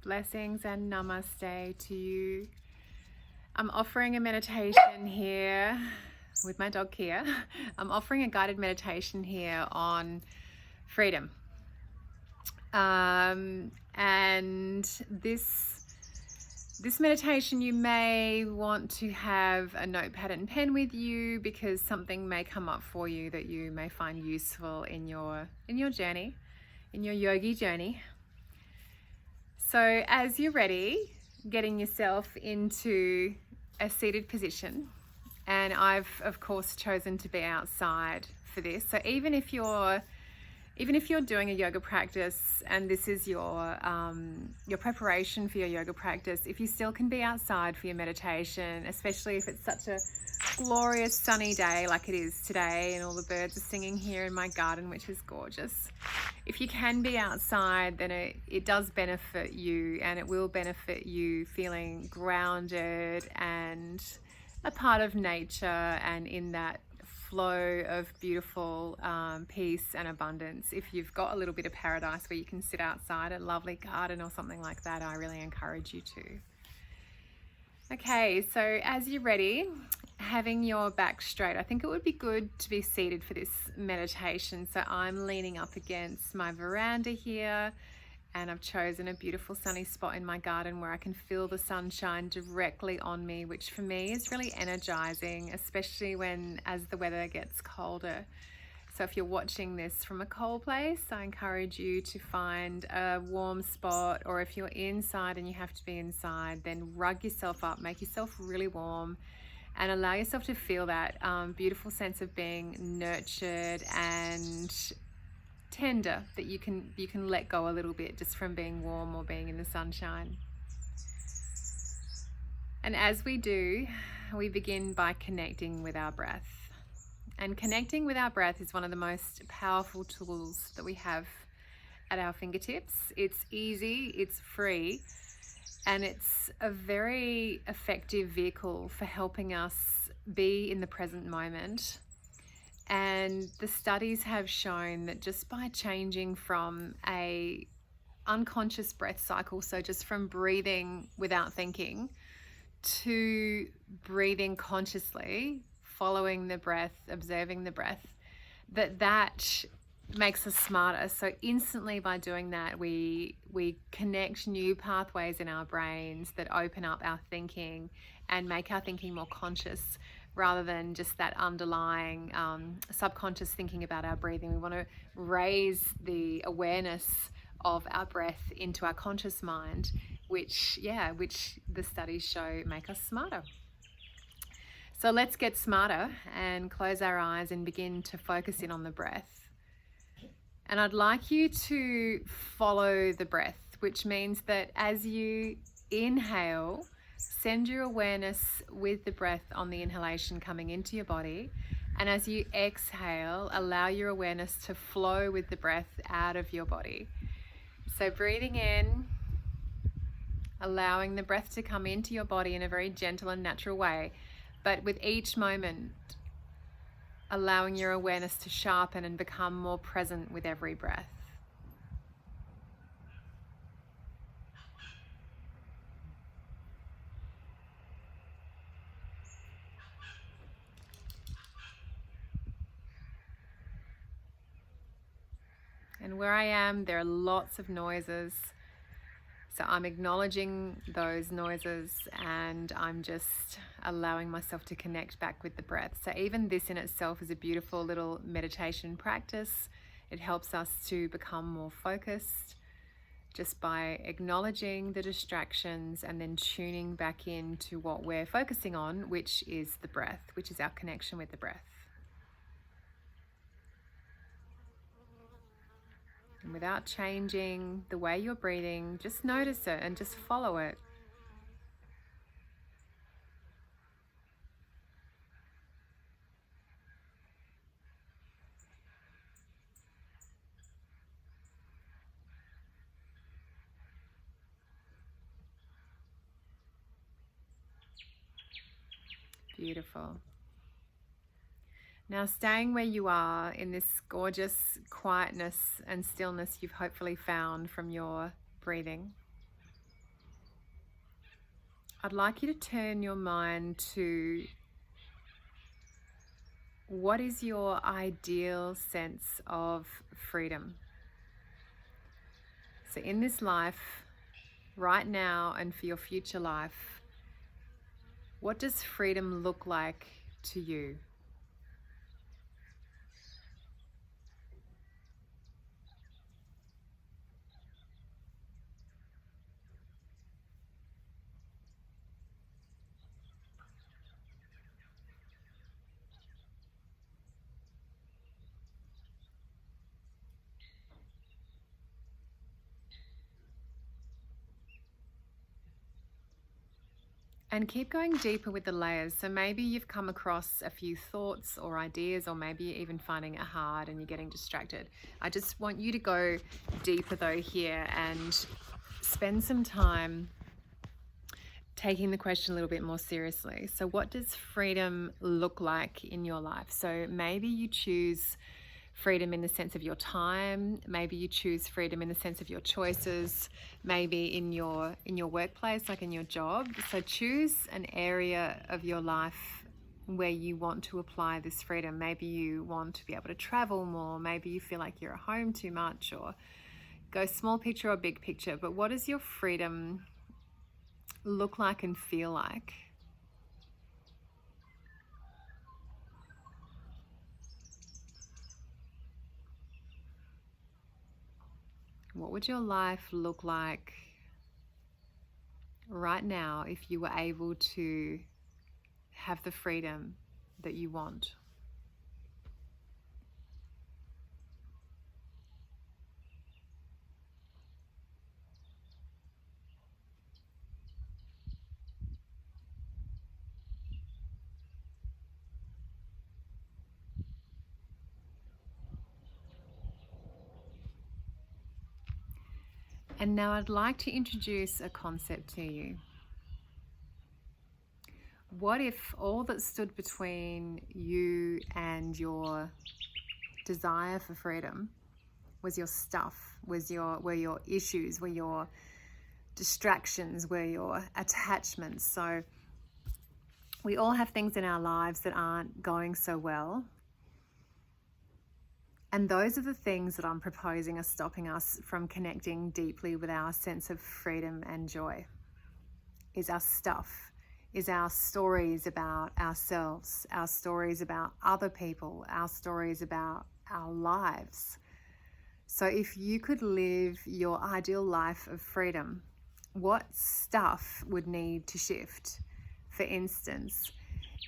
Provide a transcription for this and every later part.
Blessings and namaste to you. I'm offering a meditation here with my dog Kia. I'm offering a guided meditation here on freedom. And this meditation, you may want to have a notepad and pen with you because something may come up for you that you may find useful in your journey, in your yogi journey. So as you're ready, getting yourself into a seated position, and I've of course chosen to be outside for this. So even if you're doing a yoga practice and this is your preparation for your yoga practice, if you still can be outside for your meditation, especially if it's such a glorious sunny day like it is today and all the birds are singing here in my garden, which is gorgeous. If you can be outside, then it does benefit you, and it will benefit you feeling grounded and a part of nature and in that flow of beautiful peace and abundance. If you've got a little bit of paradise where you can sit outside, a lovely garden or something like that, I really encourage you to. Okay, so as you're ready, having your back straight, I think it would be good to be seated for this meditation. So I'm leaning up against my veranda here, and I've chosen a beautiful sunny spot in my garden where I can feel the sunshine directly on me, which for me is really energizing, especially as the weather gets colder. So if you're watching this from a cold place, I encourage you to find a warm spot, or if you're inside and you have to be inside, then rug yourself up, make yourself really warm, and allow yourself to feel that beautiful sense of being nurtured and tender, that you can let go a little bit just from being warm or being in the sunshine. And as we do, we begin by connecting with our breath. And connecting with our breath is one of the most powerful tools that we have at our fingertips. It's easy, it's free, and it's a very effective vehicle for helping us be in the present moment. And the studies have shown that just by changing from a unconscious breath cycle, so just from breathing without thinking, to breathing consciously, following the breath, observing the breath, that makes us smarter. So instantly by doing that, we connect new pathways in our brains that open up our thinking and make our thinking more conscious, rather than just that underlying subconscious thinking about our breathing. We want to raise the awareness of our breath into our conscious mind, which the studies show make us smarter. So let's get smarter and close our eyes and begin to focus in on the breath. And I'd like you to follow the breath, which means that as you inhale, send your awareness with the breath on the inhalation coming into your body. And as you exhale, allow your awareness to flow with the breath out of your body. So breathing in, allowing the breath to come into your body in a very gentle and natural way. But with each moment, allowing your awareness to sharpen and become more present with every breath. And where I am, there are lots of noises. So I'm acknowledging those noises, and I'm just allowing myself to connect back with the breath. So even this in itself is a beautiful little meditation practice. It helps us to become more focused just by acknowledging the distractions and then tuning back into what we're focusing on, which is the breath, which is our connection with the breath. And without changing the way you're breathing, just notice it and just follow it. Beautiful. Now, staying where you are in this gorgeous quietness and stillness you've hopefully found from your breathing, I'd like you to turn your mind to what is your ideal sense of freedom. So in this life, right now and for your future life, what does freedom look like to you? And keep going deeper with the layers. So maybe you've come across a few thoughts or ideas, or maybe you're even finding it hard and you're getting distracted. I just want you to go deeper though here and spend some time taking the question a little bit more seriously. So what does freedom look like in your life? So maybe you choose freedom in the sense of your time. Maybe you choose freedom in the sense of your choices, maybe in your workplace, like in your job. So choose an area of your life where you want to apply this freedom. Maybe you want to be able to travel more. Maybe you feel like you're at home too much, or go small picture or big picture. But what does your freedom look like and feel like? What would your life look like right now if you were able to have the freedom that you want? And now I'd like to introduce a concept to you. What if all that stood between you and your desire for freedom was your stuff, were your issues, were your distractions, were your attachments? So we all have things in our lives that aren't going so well. And those are the things that I'm proposing are stopping us from connecting deeply with our sense of freedom and joy. Is our stuff, is our stories about ourselves, our stories about other people, our stories about our lives. So if you could live your ideal life of freedom, what stuff would need to shift? For instance,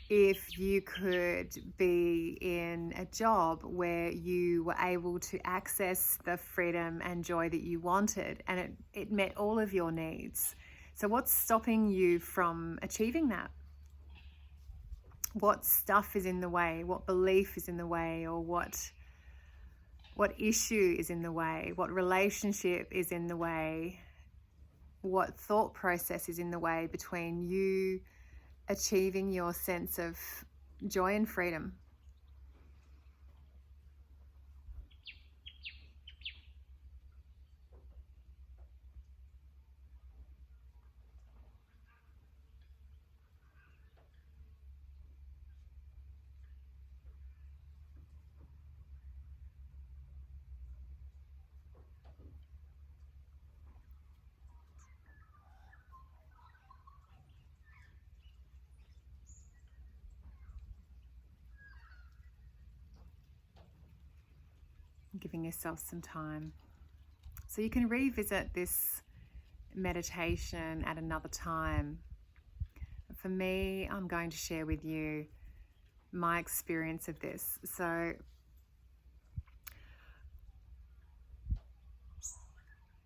if you could be in a job where you were able to access the freedom and joy that you wanted, and it met all of your needs. So what's stopping you from achieving that? What stuff is in the way? What belief is in the way? Or what issue is in the way? What relationship is in the way? What thought process is in the way between you achieving your sense of joy and freedom? Giving yourself some time. So you can revisit this meditation at another time. For me, I'm going to share with you my experience of this. So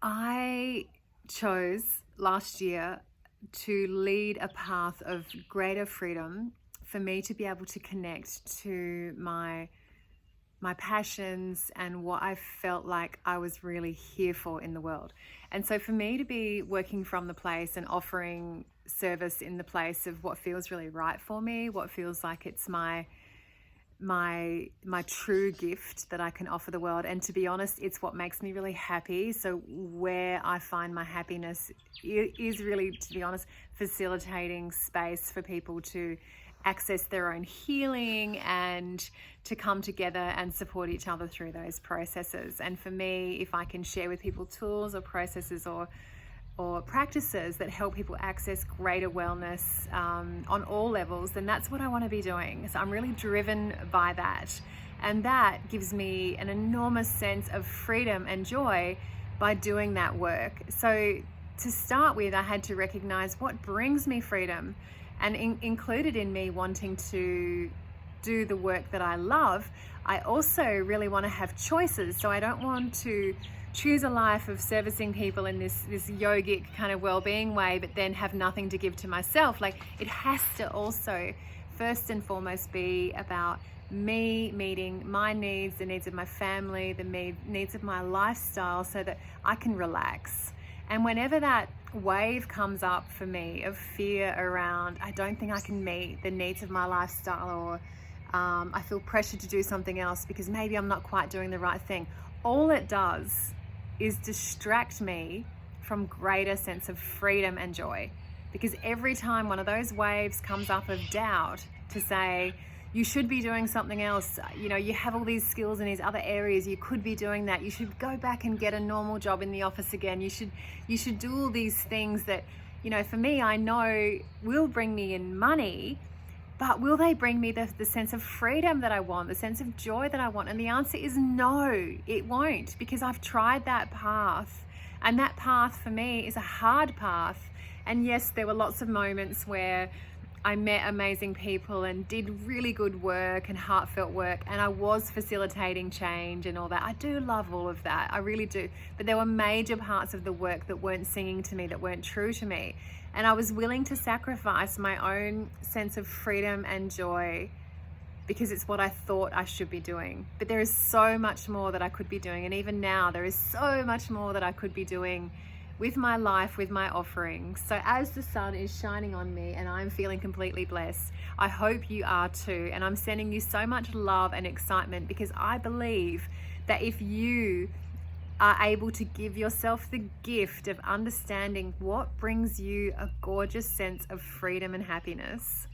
I chose last year to lead a path of greater freedom for me to be able to connect to my passions and what I felt like I was really here for in the world. And so for me to be working from the place and offering service in the place of what feels really right for me, what feels like it's my my true gift that I can offer the world. And to be honest, it's what makes me really happy. So where I find my happiness is really, to be honest, facilitating space for people to access their own healing and to come together and support each other through those processes. And for me, if I can share with people tools or processes or practices that help people access greater wellness on all levels, then that's what I want to be doing. So I'm really driven by that. And that gives me an enormous sense of freedom and joy by doing that work. So to start with, I had to recognize what brings me freedom, and included in me wanting to do the work that I love, I also really want to have choices. So I don't want to choose a life of servicing people in this yogic kind of well-being way, but then have nothing to give to myself. Like, it has to also first and foremost be about me meeting my needs, the needs of my family, the needs of my lifestyle, so that I can relax. And whenever that wave comes up for me of fear around, I don't think I can meet the needs of my lifestyle, or I feel pressured to do something else because maybe I'm not quite doing the right thing, all it does is distract me from greater sense of freedom and joy. Because every time one of those waves comes up of doubt to say, you should be doing something else, you know, you have all these skills in these other areas, you could be doing that, you should go back and get a normal job in the office again, you should do all these things that, you know, for me, I know will bring me in money, but will they bring me the sense of freedom that I want, the sense of joy that I want? And the answer is no, it won't, because I've tried that path. And that path for me is a hard path. And yes, there were lots of moments where I met amazing people and did really good work and heartfelt work, and I was facilitating change and all that. I do love all of that, I really do. But there were major parts of the work that weren't singing to me, that weren't true to me. And I was willing to sacrifice my own sense of freedom and joy because it's what I thought I should be doing. But there is so much more that I could be doing. And even now, there is so much more that I could be doing with my life, with my offerings. So as the sun is shining on me and I'm feeling completely blessed, I hope you are too. And I'm sending you so much love and excitement, because I believe that if you are able to give yourself the gift of understanding what brings you a gorgeous sense of freedom and happiness,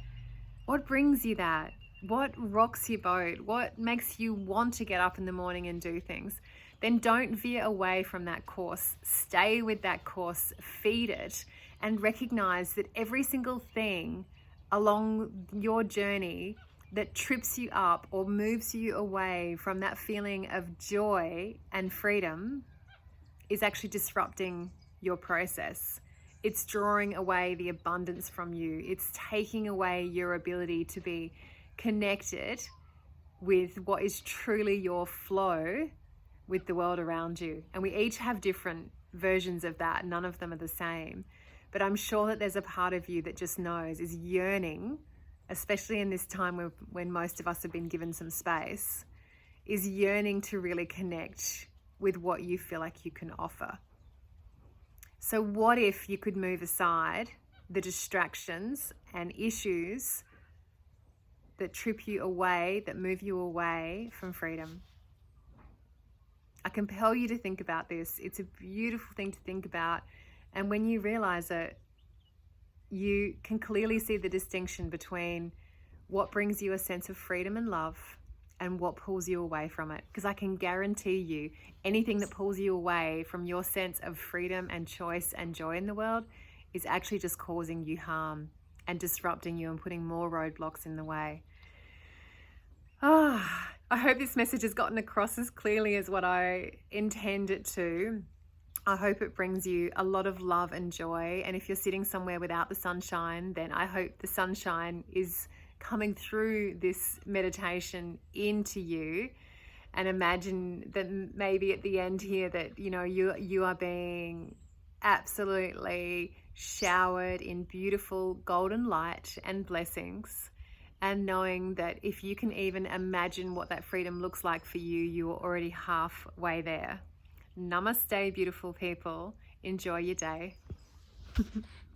what brings you that, what rocks your boat, what makes you want to get up in the morning and do things, then don't veer away from that course. Stay with that course, feed it, and recognize that every single thing along your journey that trips you up or moves you away from that feeling of joy and freedom is actually disrupting your process. It's drawing away the abundance from you. It's taking away your ability to be connected with what is truly your flow with the world around you. And we each have different versions of that. None of them are the same. But I'm sure that there's a part of you that just knows, is yearning, especially in this time when most of us have been given some space, is yearning to really connect with what you feel like you can offer. So what if you could move aside the distractions and issues that trip you away, that move you away from freedom? I compel you to think about this. It's a beautiful thing to think about. And when you realize it, you can clearly see the distinction between what brings you a sense of freedom and love and what pulls you away from it. Because I can guarantee you, anything that pulls you away from your sense of freedom and choice and joy in the world is actually just causing you harm and disrupting you and putting more roadblocks in the way. I hope this message has gotten across as clearly as what I intend it to. I hope it brings you a lot of love and joy. And if you're sitting somewhere without the sunshine, then I hope the sunshine is coming through this meditation into you. And imagine that maybe at the end here that, you know, you are being absolutely showered in beautiful golden light and blessings. And knowing that if you can even imagine what that freedom looks like for you, you are already halfway there. Namaste, beautiful people. Enjoy your day.